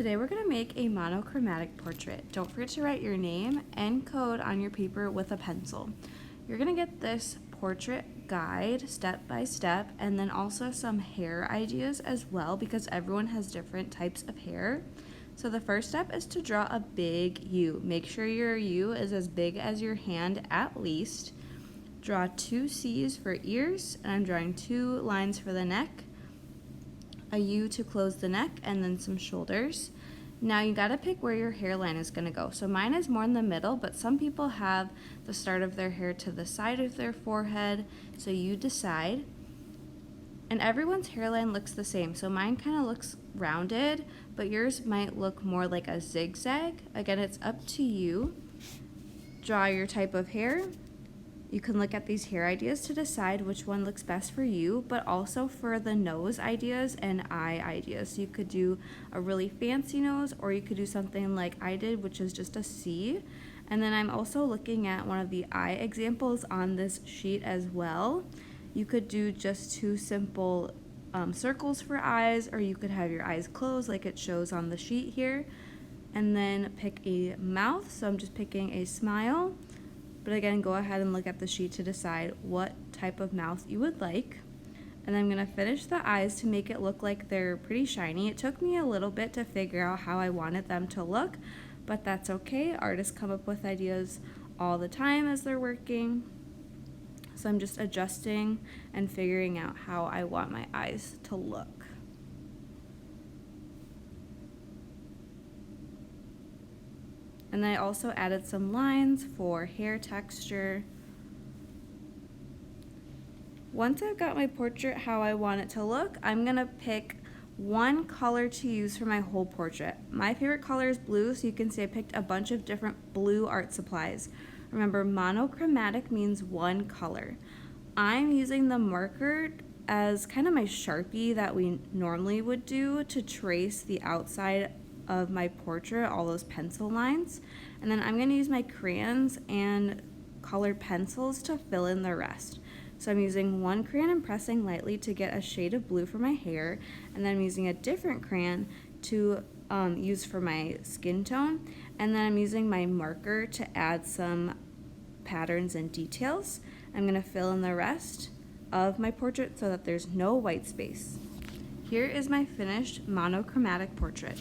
Today we're going to make a monochromatic portrait. Don't forget to write your name and code on your paper with a pencil. You're going to get this portrait guide step by step, and then also some hair ideas as well, because everyone has different types of hair. So the first step is to draw a big U. Make sure your U is as big as your hand at least. Draw 2 C's for ears, and I'm drawing 2 lines for the neck, a U to close the neck, and then some shoulders. Now you gotta pick where your hairline is gonna go. So mine is more in the middle, but some people have the start of their hair to the side of their forehead, so you decide. And everyone's hairline looks the same, so mine kind of looks rounded, but yours might look more like a zigzag. Again, it's up to you. Draw your type of hair. You can look at these hair ideas to decide which one looks best for you, but also for the nose ideas and eye ideas. So you could do a really fancy nose, or you could do something like I did, which is just a C. And then I'm also looking at one of the eye examples on this sheet as well. You could do just 2 simple circles for eyes, or you could have your eyes closed like it shows on the sheet here. And then pick a mouth, so I'm just picking a smile. But again, go ahead and look at the sheet to decide what type of mouth you would like. And I'm gonna finish the eyes to make it look like they're pretty shiny. It took me a little bit to figure out how I wanted them to look, but that's okay. Artists come up with ideas all the time as they're working. So I'm just adjusting and figuring out how I want my eyes to look. And I also added some lines for hair texture. Once I've got my portrait how I want it to look, I'm gonna pick one color to use for my whole portrait. My favorite color is blue, so you can see I picked a bunch of different blue art supplies. Remember, monochromatic means one color. I'm using the marker as kind of my Sharpie that we normally would do to trace the outside of my portrait, all those pencil lines. And then I'm going to use my crayons and colored pencils to fill in the rest. So I'm using one crayon and pressing lightly to get a shade of blue for my hair, and then I'm using a different crayon to use for my skin tone, and then I'm using my marker to add some patterns and details. I'm going to fill in the rest of my portrait so that there's no white space. Here is my finished monochromatic portrait.